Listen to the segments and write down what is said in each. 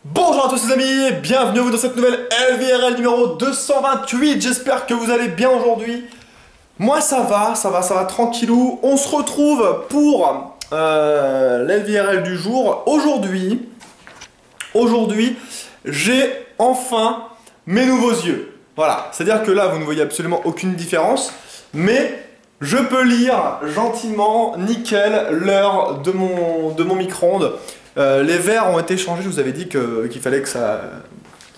Bonjour à tous les amis, bienvenue dans cette nouvelle LVRL numéro 228, j'espère que vous allez bien aujourd'hui. Moi ça va tranquillou. On se retrouve pour l'LVRL du jour. Aujourd'hui, j'ai enfin mes nouveaux yeux. Voilà, c'est-à-dire que là vous ne voyez absolument aucune différence, mais je peux lire gentiment, nickel, l'heure de mon micro-ondes. Les verres ont été changés, je vous avais dit qu'il fallait qu'il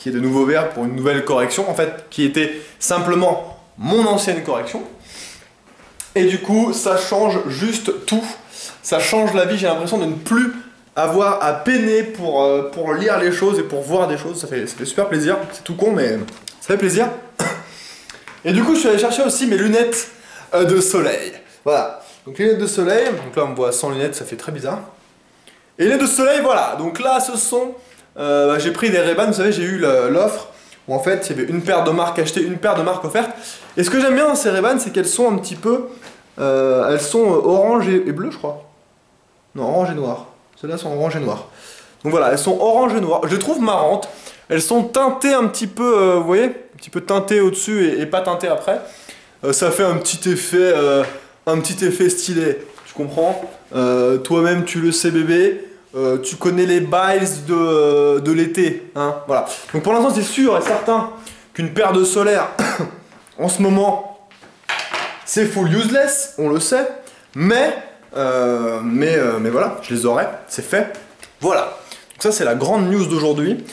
y ait de nouveaux verres pour une nouvelle correction, en fait, qui était simplement mon ancienne correction. Et du coup, ça change juste tout. Ça change la vie, j'ai l'impression de ne plus avoir à peiner pour lire les choses et pour voir des choses. Ça fait super plaisir, c'est tout con, mais ça fait plaisir. Et du coup, je suis allé chercher aussi mes lunettes de soleil. Voilà, donc les lunettes de soleil, donc là on me voit sans lunettes, ça fait très bizarre. Et les de soleil, voilà, donc là ce sont, j'ai pris des Ray-Ban, vous savez j'ai eu l'offre où en fait il y avait une paire de marques achetées, une paire de marques offertes. Et ce que j'aime bien dans ces Ray-Ban, c'est qu'elles sont un petit peu, elles sont orange et bleu je crois. Non, orange et noir, celles-là sont orange et noir. Donc voilà, elles sont orange et noir, je les trouve marrantes. Elles sont teintées un petit peu, vous voyez, un petit peu teintées au-dessus et pas teintées après. Ça fait un petit effet stylé. Tu comprends? Toi-même tu le sais bébé, tu connais les bails de l'été, hein, voilà. Donc pour l'instant c'est sûr et certain qu'une paire de solaire en ce moment c'est full useless, on le sait, mais voilà, je les aurai, c'est fait, voilà. Donc ça c'est la grande news d'aujourd'hui.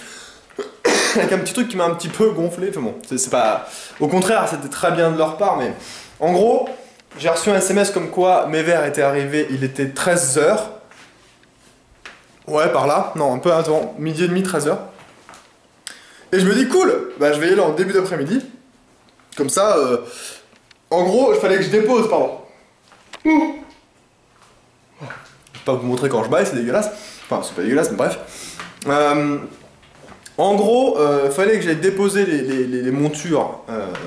Avec un petit truc qui m'a un petit peu gonflé, enfin bon, c'est pas... Au contraire, c'était très bien de leur part, mais en gros, j'ai reçu un SMS comme quoi mes verres étaient arrivés, il était 13h. Ouais, par là, non, un peu avant, midi et demi, 13h. Et je me dis, cool, bah je vais y aller en début d'après-midi. Comme ça, en gros, il fallait que je dépose, pardon. Je vais pas vous montrer quand je baille, c'est dégueulasse. Enfin, c'est pas dégueulasse, mais bref. En gros, fallait que j'aille déposer les montures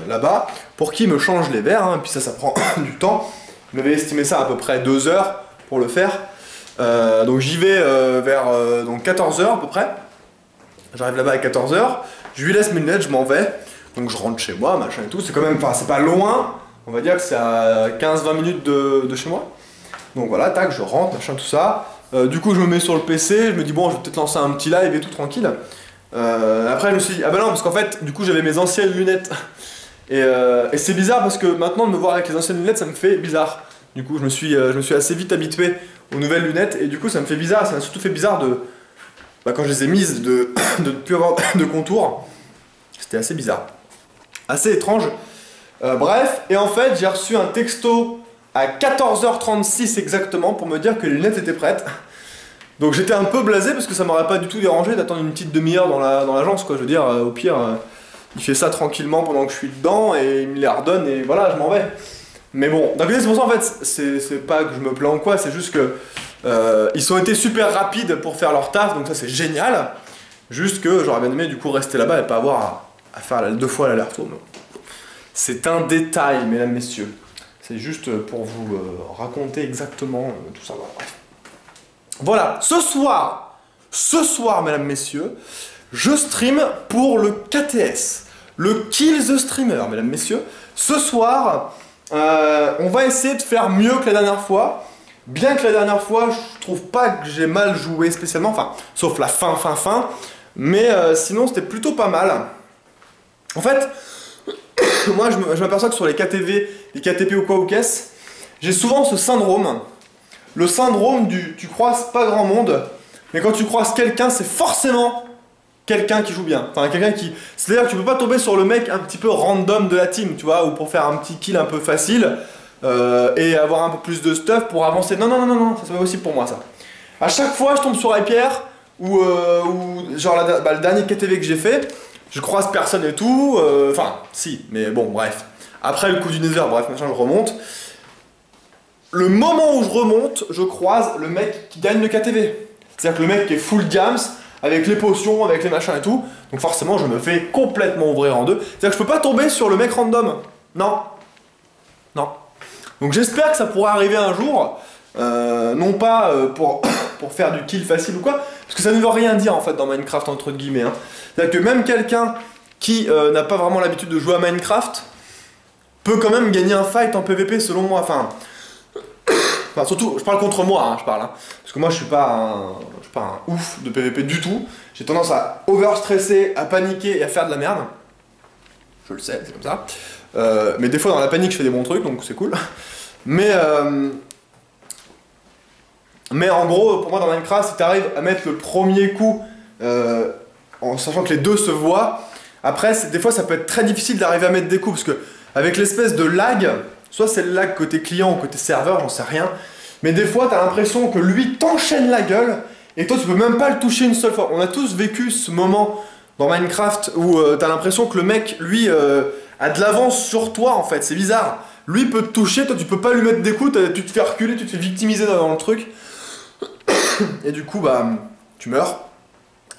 là-bas pour qu'ils me changent les verres, hein, puis ça prend du temps. Je m'avais estimé ça à peu près 2 heures pour le faire. Donc j'y vais vers 14h à peu près. J'arrive là-bas à 14h, je lui laisse mes lunettes, je m'en vais. Donc je rentre chez moi, machin et tout. C'est quand même, enfin c'est pas loin, on va dire que c'est à 15-20 minutes de chez moi. Donc voilà, tac, je rentre, machin, tout ça. Du coup je me mets sur le PC, je me dis bon, je vais peut-être lancer un petit live et tout tranquille. Après je me suis dit, ah bah non, parce qu'en fait, du coup j'avais mes anciennes lunettes. Et c'est bizarre parce que maintenant de me voir avec les anciennes lunettes, ça me fait bizarre. Du coup je me suis assez vite habitué aux nouvelles lunettes et du coup ça me fait bizarre, ça m'a surtout fait bizarre quand je les ai mises de ne plus avoir de contour. C'était assez bizarre. Assez étrange. Bref, et en fait j'ai reçu un texto à 14h36 exactement pour me dire que les lunettes étaient prêtes. Donc j'étais un peu blasé parce que ça m'aurait pas du tout dérangé d'attendre une petite demi-heure dans l'agence quoi. Je veux dire, au pire, il fait ça tranquillement pendant que je suis dedans et il me les redonne et voilà, je m'en vais. Mais bon, d'un côté c'est pour ça en fait, c'est pas que je me plains ou quoi, c'est juste que ils ont été super rapides pour faire leur taf, donc ça c'est génial. Juste que j'aurais bien aimé du coup rester là-bas et pas avoir à faire 2 fois l'aller-retour. C'est un détail, mesdames, messieurs. C'est juste pour vous raconter exactement tout ça. Bref. Voilà, ce soir, mesdames, messieurs, je stream pour le KTS, le Kill the Streamer, mesdames, messieurs. Ce soir, on va essayer de faire mieux que la dernière fois. Bien que la dernière fois, je trouve pas que j'ai mal joué spécialement, enfin, sauf la fin. Mais sinon, c'était plutôt pas mal. En fait, moi, je m'aperçois que sur les KTV, les KTP ou quoi ou qu'est-ce, j'ai souvent ce syndrome. Le syndrome du tu croises pas grand monde, mais quand tu croises quelqu'un, c'est forcément quelqu'un qui joue bien. Enfin, quelqu'un qui... C'est-à-dire que tu peux pas tomber sur le mec un petit peu random de la team, tu vois, ou pour faire un petit kill un peu facile, et avoir un peu plus de stuff pour avancer. Non, ça c'est pas possible pour moi, ça. À chaque fois, je tombe sur iPierre, ou genre le dernier KTV que j'ai fait, je croise personne et tout, enfin, si, mais bon, bref. Après le coup du Nether, bref, machin, je remonte. Le moment où je remonte, je croise le mec qui gagne le KTV. C'est-à-dire que le mec qui est full gams, avec les potions, avec les machins et tout. Donc forcément, je me fais complètement ouvrir en deux. C'est-à-dire que je peux pas tomber sur le mec random. Non. Donc j'espère que ça pourra arriver un jour. Non pas pour faire du kill facile ou quoi, Parce que ça ne veut rien dire en fait dans Minecraft entre guillemets. Hein. C'est-à-dire que même quelqu'un qui n'a pas vraiment l'habitude de jouer à Minecraft peut quand même gagner un fight en PVP selon moi. Enfin surtout, je parle contre moi, hein, je parle. Hein. Parce que moi je suis pas un ouf de PVP du tout. J'ai tendance à overstresser, à paniquer et à faire de la merde. Je le sais, c'est comme ça. Mais des fois dans la panique je fais des bons trucs, donc c'est cool. Mais en gros, pour moi dans Minecraft, si tu arrives à mettre le premier coup en sachant que les deux se voient, après des fois ça peut être très difficile d'arriver à mettre des coups, parce que avec l'espèce de lag, soit c'est le lag côté client ou côté serveur, j'en sais rien, mais des fois t'as l'impression que lui t'enchaîne la gueule, et toi tu peux même pas le toucher une seule fois. On a tous vécu ce moment dans Minecraft où t'as l'impression que le mec, lui, a de l'avance sur toi en fait, c'est bizarre. Lui peut te toucher, toi tu peux pas lui mettre des coups, tu te fais reculer, tu te fais victimiser dans le truc. Et du coup, bah, tu meurs,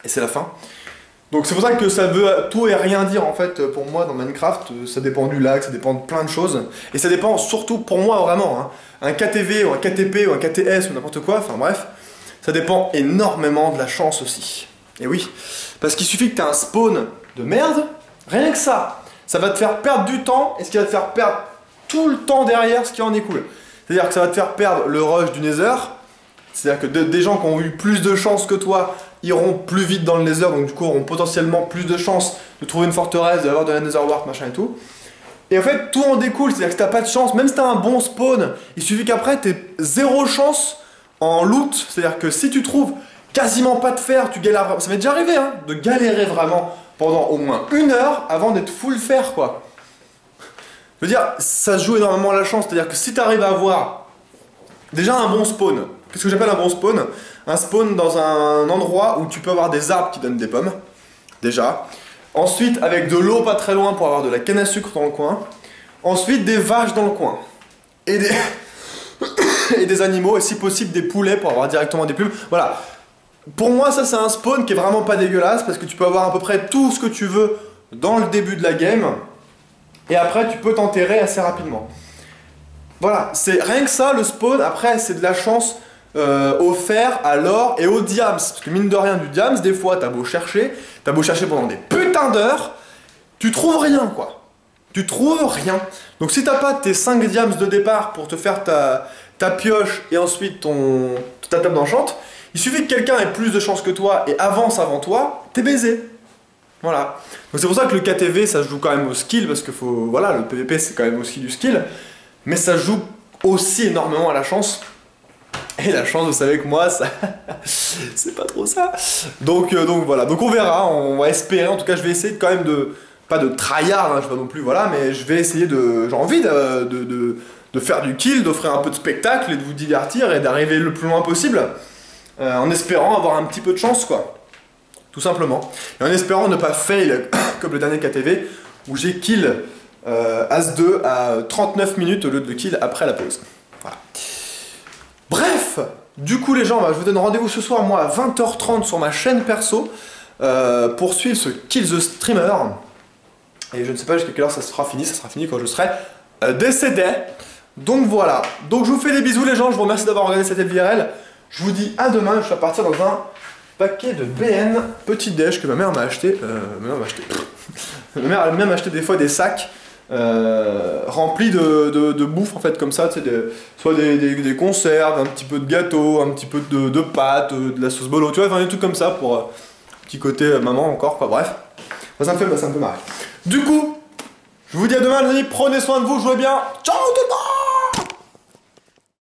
et c'est la fin. Donc c'est pour ça que ça veut tout et rien dire en fait pour moi dans Minecraft. Ça dépend du lag, ça dépend de plein de choses. Et ça dépend surtout pour moi vraiment, hein, un KTV ou un KTP ou un KTS ou n'importe quoi, enfin bref, ça dépend énormément de la chance aussi. Et oui, parce qu'il suffit que tu aies un spawn de merde, rien que ça va te faire perdre du temps, et ce qui va te faire perdre tout le temps derrière, ce qui en est cool. C'est-à-dire que ça va te faire perdre le rush du Nether. C'est-à-dire que des gens qui ont eu plus de chance que toi iront plus vite dans le Nether, donc du coup auront potentiellement plus de chances de trouver une forteresse, d'avoir de la Nether Wart, machin et tout. Et en fait, tout en découle, c'est-à-dire que si t'as pas de chance, même si t'as un bon spawn, il suffit qu'après t'aies zéro chance en loot. C'est-à-dire que si tu trouves quasiment pas de fer, tu galères. Ça m'est déjà arrivé, hein, de galérer vraiment pendant au moins 1 heure avant d'être full fer, quoi. Je veux dire, ça se joue énormément à la chance, c'est-à-dire que si t'arrives à avoir déjà un bon spawn. Qu'est-ce que j'appelle un bon spawn? Un spawn dans un endroit où tu peux avoir des arbres qui donnent des pommes, déjà. Ensuite, avec de l'eau pas très loin pour avoir de la canne à sucre dans le coin. Ensuite, des vaches dans le coin. Et des, et des animaux, et si possible des poulets pour avoir directement des plumes. Voilà. Pour moi, ça c'est un spawn qui est vraiment pas dégueulasse, parce que tu peux avoir à peu près tout ce que tu veux dans le début de la game. Et après, tu peux t'enterrer assez rapidement. Voilà, c'est rien que ça, le spawn. Après, c'est de la chance. Au fer, à l'or et au diams. Parce que mine de rien, du diams, des fois, t'as beau chercher pendant des putains d'heures, tu trouves rien, quoi. Tu trouves rien. Donc si t'as pas tes 5 diams de départ pour te faire ta pioche et ensuite ta table d'enchant, il suffit que quelqu'un ait plus de chance que toi et avance avant toi, t'es baisé. Voilà. Donc c'est pour ça que le KTV, ça se joue quand même au skill, parce que voilà, le PVP, c'est quand même aussi du skill, mais ça se joue aussi énormément à la chance. Et la chance, vous savez que moi, ça c'est pas trop ça. Donc voilà, donc on verra, on va espérer, en tout cas je vais essayer quand même pas de tryhard, hein, je vais pas non plus, voilà, mais je vais essayer j'ai envie de faire du kill, d'offrir un peu de spectacle et de vous divertir et d'arriver le plus loin possible, en espérant avoir un petit peu de chance, quoi, tout simplement. Et en espérant ne pas fail comme le dernier KTV, où j'ai kill As-2 à 39 minutes au lieu de kill après la pause. Voilà. Bref, du coup les gens, bah, je vous donne rendez-vous ce soir, moi, à 20h30 sur ma chaîne perso, pour suivre ce Kill the Streamer. Et je ne sais pas jusqu'à quelle heure ça sera fini quand je serai décédé. Donc voilà, donc je vous fais des bisous les gens, je vous remercie d'avoir regardé cette LVRL. Je vous dis à demain, je vais partir dans un paquet de BN petit déj que ma mère m'a acheté. Ma mère a même acheté des fois des sacs rempli de bouffe en fait comme ça, tu sais, soit des conserves, un petit peu de gâteau, un petit peu de pâtes, de la sauce bolo, tu vois, enfin des trucs comme ça pour petit côté maman encore, quoi, bref. Ça me fait marrer. Du coup, je vous dis à demain les amis, prenez soin de vous, jouez bien, ciao tout le monde.